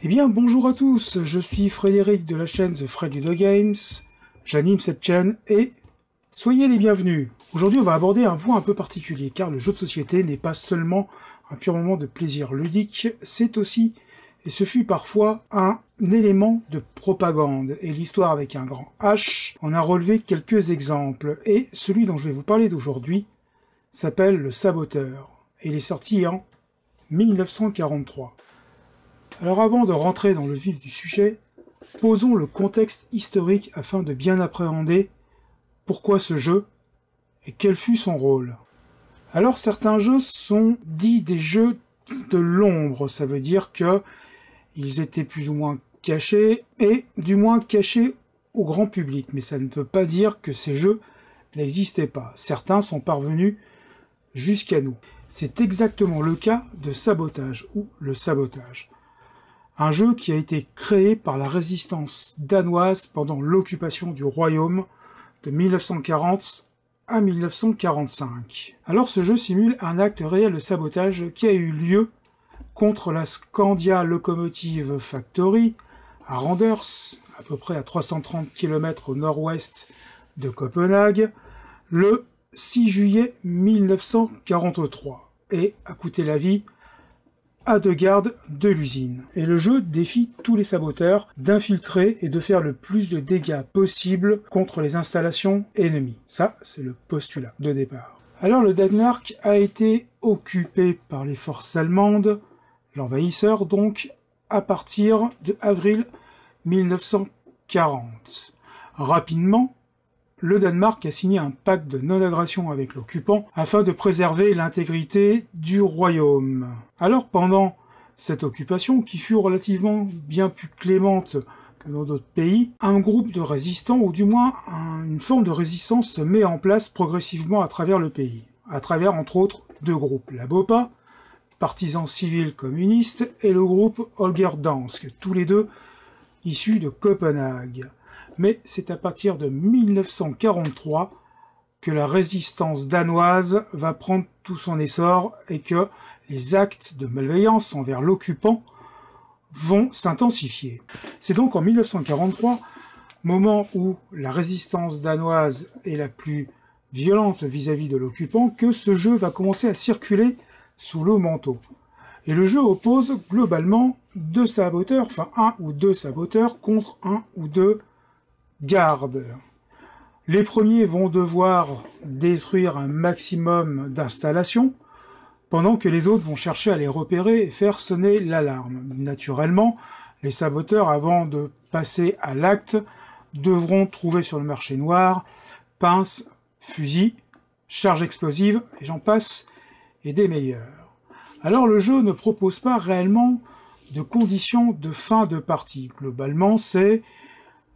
Eh bien, bonjour à tous, je suis Frédéric de la chaîne The Fred Ludo Games, j'anime cette chaîne et soyez les bienvenus. Aujourd'hui, on va aborder un point un peu particulier, car le jeu de société n'est pas seulement un pur moment de plaisir ludique, c'est aussi, et ce fut parfois, un élément de propagande. Et l'histoire avec un grand H en a relevé quelques exemples, et celui dont je vais vous parler d'aujourd'hui s'appelle Le Saboteur, et il est sorti en 1943. Alors avant de rentrer dans le vif du sujet, posons le contexte historique afin de bien appréhender pourquoi ce jeu et quel fut son rôle. Alors certains jeux sont dits des jeux de l'ombre, ça veut dire que ils étaient plus ou moins cachés et du moins cachés au grand public, mais ça ne veut pas dire que ces jeux n'existaient pas. Certains sont parvenus jusqu'à nous. C'est exactement le cas de Sabotage ou Le Sabotage. Un jeu qui a été créé par la résistance danoise pendant l'occupation du royaume de 1940 à 1945. Alors ce jeu simule un acte réel de sabotage qui a eu lieu contre la Scandia Locomotive Factory à Randers, à peu près à 330 km au nord-ouest de Copenhague, le 6 juillet 1943, et a coûté la vie à deux gardes de l'usine. Et le jeu défie tous les saboteurs d'infiltrer et de faire le plus de dégâts possible contre les installations ennemies. Ça, c'est le postulat de départ. Alors le Danemark a été occupé par les forces allemandes, l'envahisseur donc, à partir de avril 1940. Rapidement, le Danemark a signé un pacte de non-agression avec l'occupant afin de préserver l'intégrité du royaume. Alors pendant cette occupation, qui fut relativement bien plus clémente que dans d'autres pays, un groupe de résistants, ou du moins une forme de résistance se met en place progressivement à travers le pays, à travers entre autres deux groupes, la BOPA, partisans civils communistes, et le groupe Holger Dansk, tous les deux issus de Copenhague. Mais c'est à partir de 1943 que la résistance danoise va prendre tout son essor et que les actes de malveillance envers l'occupant vont s'intensifier. C'est donc en 1943, moment où la résistance danoise est la plus violente vis-à-vis de l'occupant, que ce jeu va commencer à circuler sous le manteau. Et le jeu oppose globalement deux saboteurs, enfin un ou deux saboteurs contre un ou deux gardes. Les premiers vont devoir détruire un maximum d'installations, pendant que les autres vont chercher à les repérer et faire sonner l'alarme. Naturellement, les saboteurs, avant de passer à l'acte, devront trouver sur le marché noir pinces, fusils, charges explosives, et j'en passe, et des meilleurs. Alors le jeu ne propose pas réellement de conditions de fin de partie. Globalement, c'est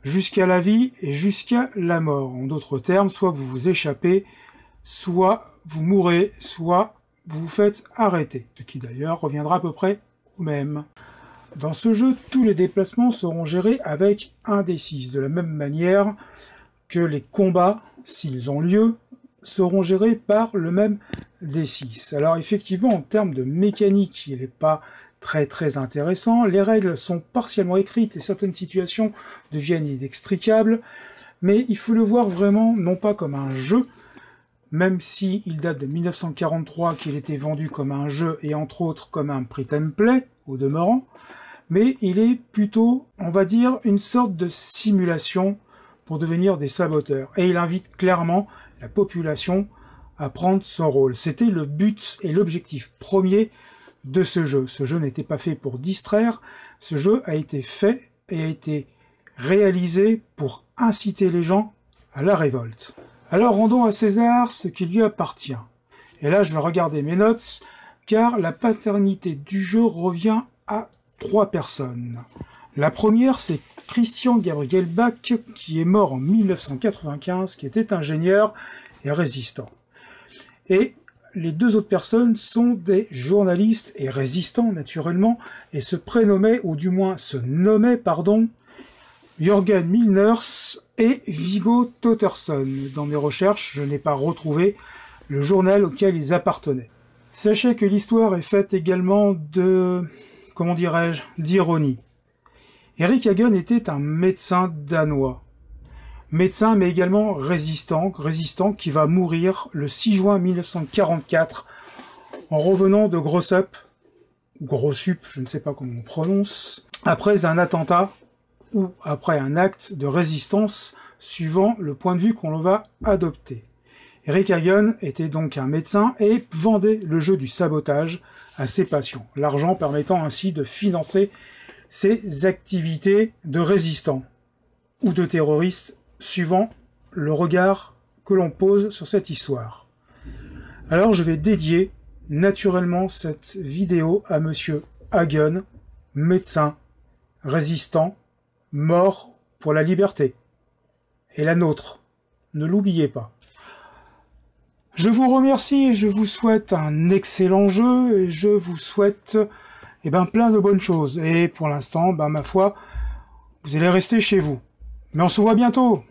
jusqu'à la vie et jusqu'à la mort. En d'autres termes, soit vous vous échappez, soit vous mourrez, soit vous vous faites arrêter. Ce qui d'ailleurs reviendra à peu près au même. Dans ce jeu, tous les déplacements seront gérés avec un D6, de la même manière que les combats, s'ils ont lieu, seront gérés par le même D6. Alors effectivement, en termes de mécanique, il n'est pas très intéressant. Les règles sont partiellement écrites et certaines situations deviennent inextricables, mais il faut le voir vraiment non pas comme un jeu, même s'il date de 1943, qu'il était vendu comme un jeu et entre autres comme un print and play au demeurant, mais il est plutôt, on va dire, une sorte de simulation pour devenir des saboteurs. Et il invite clairement la population à prendre son rôle. C'était le but et l'objectif premier de ce jeu. Ce jeu n'était pas fait pour distraire, ce jeu a été fait et a été réalisé pour inciter les gens à la révolte. Alors rendons à César ce qui lui appartient. Et là je vais regarder mes notes, car la paternité du jeu revient à 3 personnes. La première, c'est Christian Gabriel Bach, qui est mort en 1995, qui était ingénieur et résistant. Et les 2 autres personnes sont des journalistes et résistants, naturellement, et se prénommaient, ou du moins se nommaient, Jörgen Milners et Viggo Tottersson. Dans mes recherches, je n'ai pas retrouvé le journal auquel ils appartenaient. Sachez que l'histoire est faite également de, comment dirais-je, d'ironie. Eric Hagen était un médecin danois. Médecin mais également résistant qui va mourir le 6 juin 1944 en revenant de Grossup, je ne sais pas comment on prononce, après un attentat ou après un acte de résistance suivant le point de vue qu'on va adopter. Eric Hagen était donc un médecin et vendait le jeu du sabotage à ses patients, l'argent permettant ainsi de financer ses activités de résistants ou de terroristes suivant le regard que l'on pose sur cette histoire. Alors je vais dédier naturellement cette vidéo à Monsieur Hagen, médecin, résistant, mort pour la liberté. Et la nôtre, ne l'oubliez pas. Je vous remercie et je vous souhaite un excellent jeu et je vous souhaite plein de bonnes choses. Et pour l'instant, ma foi, vous allez rester chez vous. Mais on se voit bientôt.